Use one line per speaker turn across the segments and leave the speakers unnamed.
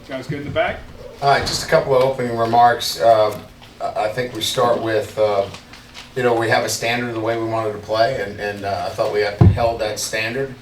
Guys good in the back?
All right, just a couple of opening remarks. I think we start with, we have a standard of the way we wanted to play, and I thought we held that standard.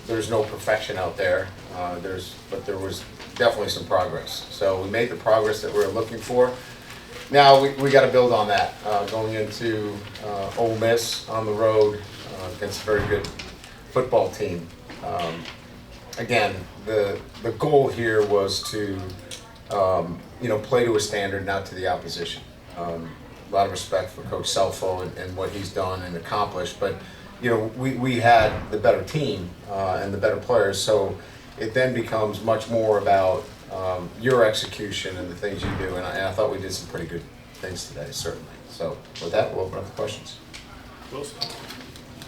There's no perfection out there, but there was definitely some progress. So we made the progress that we were looking for. Now we got to build on that. Going into Ole Miss on the road against a very good football team. Again, the goal here was to play to a standard, not to the opposition. A lot of respect for Coach Selfo and what he's done and accomplished, but we had the better team and the better players, so it then becomes much more about your execution and the things you do, and I thought we did some pretty good things today, certainly. So with that, we'll open up the questions.
Wilson.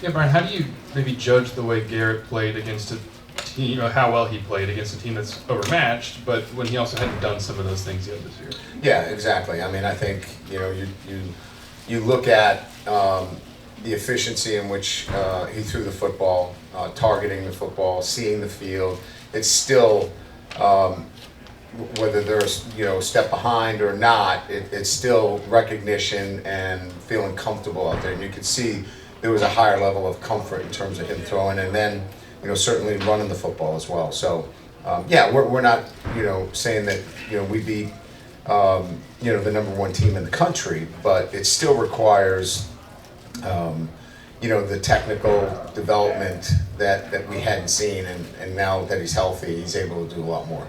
Yeah, Brian, how do you maybe judge the way Garrett played against a team, how well he played against a team that's overmatched, but when he also hadn't done some of those things yet this year?
Yeah, exactly. I mean, I think, you look at the efficiency in which he threw the football, targeting the football, seeing the field. It's still, whether there's a step behind or not, it's still recognition and feeling comfortable out there. And you could see there was a higher level of comfort in terms of him throwing, and then certainly running the football as well. So we're not saying that we beat the number one team in the country, but it still requires the technical development that we hadn't seen, and now that he's healthy, he's able to do a lot more.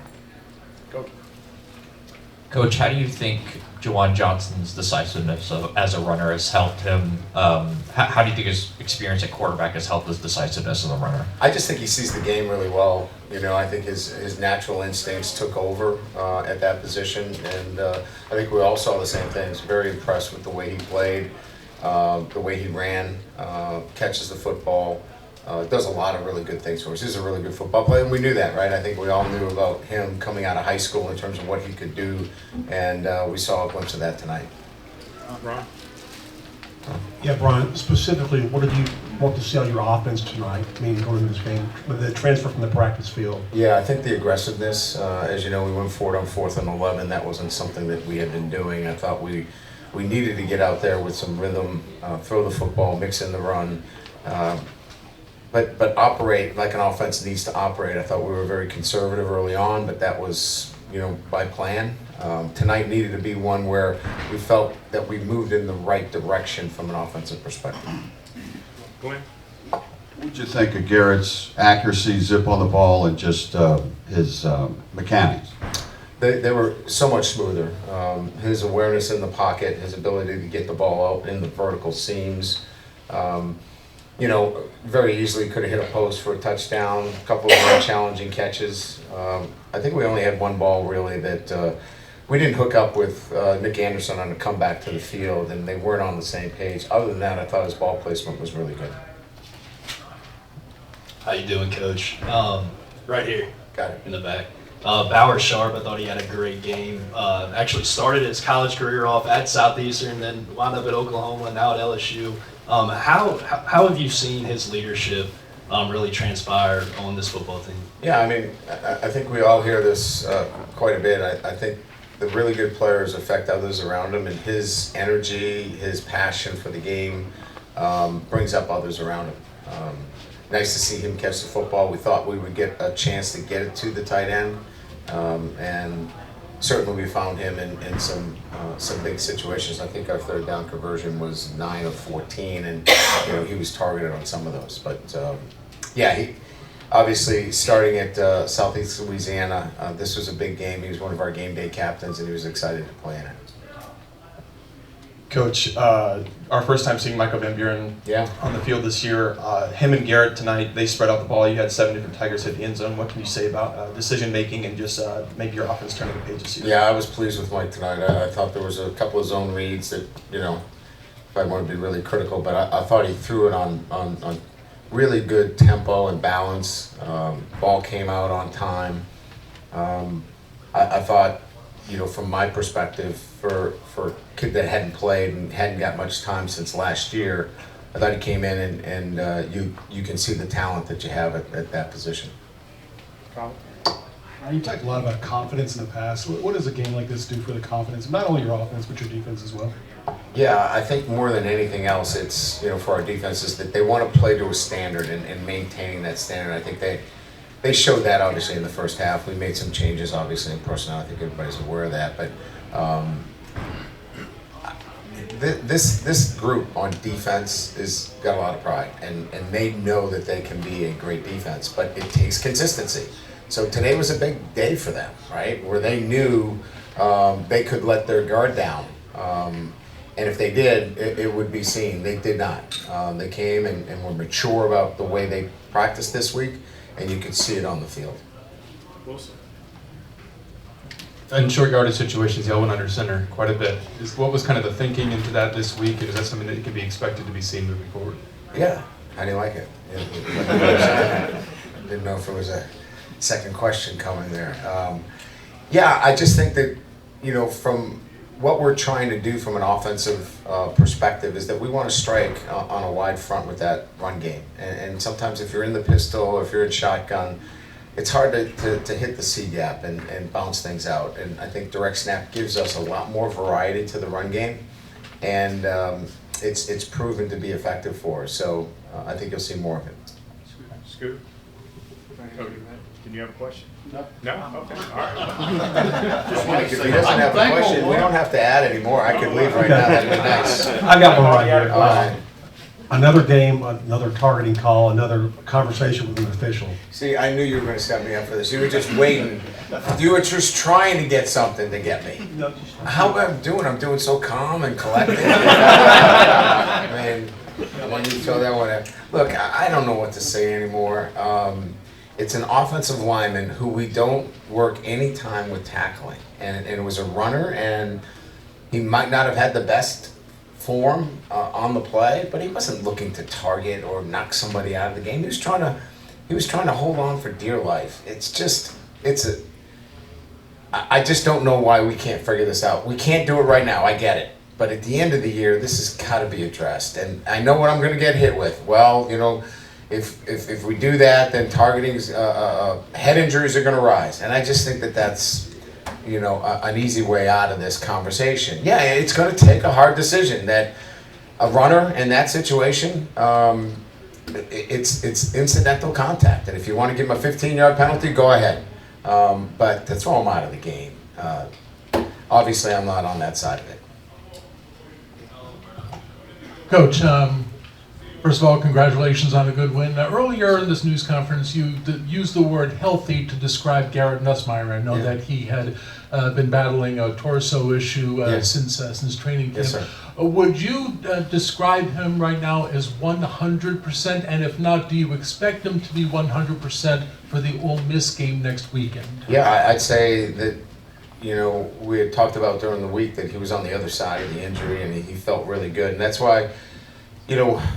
Coach, how do you think Juwan Johnson's decisiveness as a runner has helped him? How do you think his experience at quarterback has helped his decisiveness as a runner?
I just think he sees the game really well. I think his natural instincts took over at that position, and I think we all saw the same things. Very impressed with the way he played, the way he ran, catches the football. Does a lot of really good things for us. He's a really good football player, and we knew that, right? I think we all knew about him coming out of high school in terms of what he could do, and we saw a glimpse of that tonight.
Brian?
Yeah, Brian, specifically, what did you want to see on your offense tonight, going into this game, with the transfer from the practice field?
Yeah, I think the aggressiveness, as you know, we went forward on 4th and 11. That wasn't something that we had been doing. I thought we needed to get out there with some rhythm, throw the football, mix in the run, but operate like an offense needs to operate. I thought we were very conservative early on, but that was, by plan. Tonight needed to be one where we felt that we moved in the right direction from an offensive perspective.
Glenn?
What would you think of Garrett's accuracy, zip on the ball, and just his mechanics?
They were so much smoother. His awareness in the pocket, his ability to get the ball out in the vertical seams. Very easily could have hit a post for a touchdown, a couple of very challenging catches. I think we only had one ball really that we didn't hook up with Nick Anderson on a comeback to the field, and they weren't on the same page. Other than that, I thought his ball placement was really good.
How you doing, Coach? Right here.
Got it.
In the back. Bauer Sharp, I thought he had a great game. Actually started his college career off at Southeastern, then wound up at Oklahoma, now at LSU. How have you seen his leadership really transpire on this football team?
Yeah, I think we all hear this quite a bit. I think the really good players affect others around him, and his energy, his passion for the game brings up others around him. Nice to see him catch the football. We thought we would get a chance to get it to the tight end, and certainly we found him in some big situations. I think our 3rd down conversion was 9 of 14, and he was targeted on some of those. But he obviously starting at Southeastern Louisiana, this was a big game. He was one of our game day captains, and he was excited to play in it.
Coach, our first time seeing Michael Van Buren on the field this year, him and Garrett tonight, they spread out the ball. You had 7 different Tigers hit the end zone. What can you say about decision making and just maybe your offense turning the page this year?
Yeah, I was pleased with Mike tonight. I thought there was a couple of zone reads that, if I want to be really critical, but I thought he threw it on really good tempo and balance. Ball came out on time. I thought, from my perspective, for a kid that hadn't played and hadn't got much time since last year, I thought he came in and you can see the talent that you have at that position.
You talked a lot about confidence in the past. What does a game like this do for the confidence of not only your offense, but your defense as well?
Yeah, I think more than anything else, it's, for our defenses that they want to play to a standard and maintaining that standard. I think they showed that obviously in the first half. We made some changes obviously in personnel. I think everybody's aware of that. But this group on defense is got a lot of pride, and they know that they can be a great defense, but it takes consistency. So today was a big day for them, right? Where they knew they could let their guard down. And if they did, it would be seen. They did not. They came and were mature about the way they practiced this week, and you could see it on the field.
Wilson.
In short yardage situations, y'all went under center quite a bit. What was kind of the thinking into that this week, and is that something that can be expected to be seen moving forward?
Yeah. How do you like it? Didn't know if it was a second question coming there. Yeah, I just think that, from what we're trying to do from an offensive perspective is that we want to strike on a wide front with that run game. And sometimes if you're in the pistol, if you're in shotgun, it's hard to hit the C gap and bounce things out. And I think direct snap gives us a lot more variety to the run game. And it's proven to be effective for us. So I think you'll see more of it.
Scoot. Cody, can you have a question? No. No? Okay. All right.
If he doesn't have a question, we don't have to add anymore. I could leave right now. That'd be nice.
I got one right here.
All right.
Another game, another targeting call, another conversation with an official.
See, I knew you were going to set me up for this. You were just waiting. You were just trying to get something to get me. How am I doing? I'm doing so calm and collected. I mean, when you throw that one out. Look, I don't know what to say anymore. It's an offensive lineman who we don't work any time with tackling. And it was a runner, and he might not have had the best form on the play, but he wasn't looking to target or knock somebody out of the game. He was trying to hold on for dear life. I just don't know why we can't figure this out. We can't do it right now, I get it. But at the end of the year, this has got to be addressed. And I know what I'm going to get hit with. Well, if we do that, then targeting's, head injuries are going to rise. And I just think that that's, an easy way out of this conversation. Yeah, it's going to take a hard decision that a runner in that situation, it's incidental contact. And if you want to give him a 15-yard penalty, go ahead. But to throw him out of the game, obviously I'm not on that side of it.
Coach, first of all, congratulations on a good win. Now, earlier in this news conference, you used the word healthy to describe Garrett Nussmeier. I know that he had been battling a torso issue since training camp.
Yes, sir.
Would you describe him right now as 100%? And if not, do you expect him to be 100% for the Ole Miss game next weekend?
Yeah, I'd say that, we had talked about during the week that he was on the other side of the injury and he felt really good. And that's why,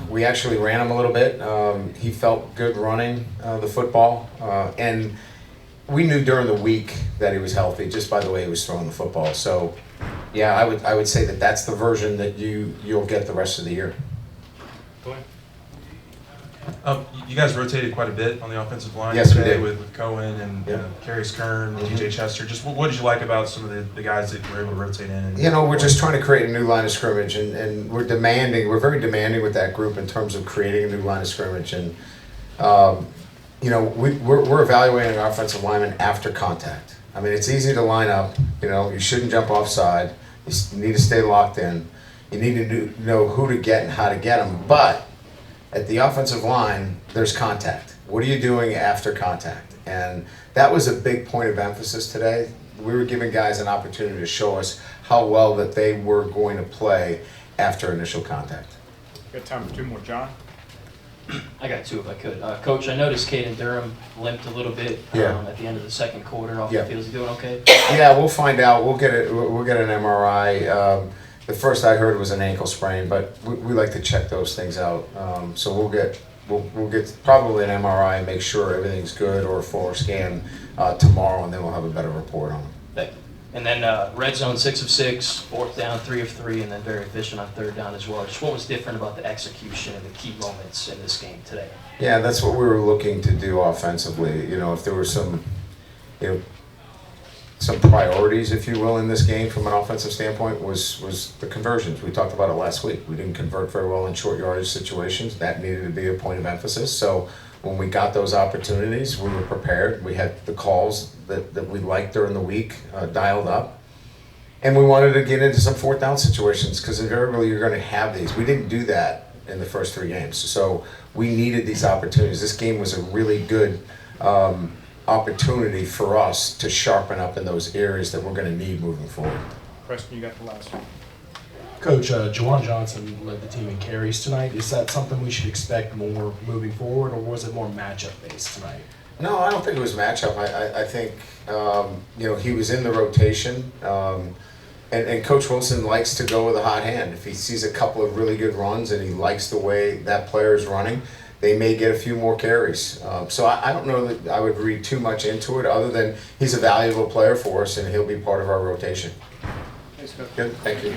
we actually ran him a little bit. He felt good running the football. And we knew during the week that he was healthy just by the way he was throwing the football. So, yeah, I would say that that's the version that you'll get the rest of the year.
Glenn.
You guys rotated quite a bit on the offensive line
Yes, we
today
did.
with Cohen and
Yep.
Carius Kern, DJ Chester. Just what did you like about some of the guys that were able to rotate in?
We're just trying to create a new line of scrimmage, and we're very demanding with that group in terms of creating a new line of scrimmage. And, we're evaluating our offensive linemen after contact. I mean, it's easy to line up. You shouldn't jump offside. You need to stay locked in. You need to know who to get and how to get them. But at the offensive line, there's contact. What are you doing after contact? And that was a big point of emphasis today. We were giving guys an opportunity to show us how well that they were going to play after initial contact.
Got time for two more, John.
I got two if I could. Coach, I noticed Caden Durham limped a little bit at the end of the second quarter off the field. Is he doing okay?
Yeah, we'll find out. We'll get an MRI. The first I heard was an ankle sprain, but we like to check those things out. So we'll get probably an MRI and make sure everything's good, or a full scan tomorrow, and then we'll have a better report on him.
Thank you. And then red zone 6 of 6, fourth down 3 of 3, and then very efficient on third down as well. Just what was different about the execution and the key moments in this game today?
Yeah, that's what we were looking to do offensively. If there were some you know, some priorities, if you will, in this game from an offensive standpoint was the conversions. We talked about it last week. We didn't convert very well in short yardage situations. That needed to be a point of emphasis. So when we got those opportunities, we were prepared. We had the calls that we liked during the week dialed up. And we wanted to get into some fourth down situations because invariably you're going to have these. We didn't do that in the first 3 games. So we needed these opportunities. This game was a really good opportunity for us to sharpen up in those areas that we're going to need moving forward.
Preston, you got the last one.
Coach, Juwan Johnson led the team in carries tonight. Is that something we should expect more moving forward, or was it more matchup based tonight?
No, I don't think it was matchup. I think you know, he was in the rotation, and Coach Wilson likes to go with a hot hand. If he sees a couple of really good runs and he likes the way that player is running, they may get a few more carries. So I don't know that I would read too much into it, other than he's a valuable player for us and he'll be part of our rotation.
Thanks, Coach.
Good, thank you.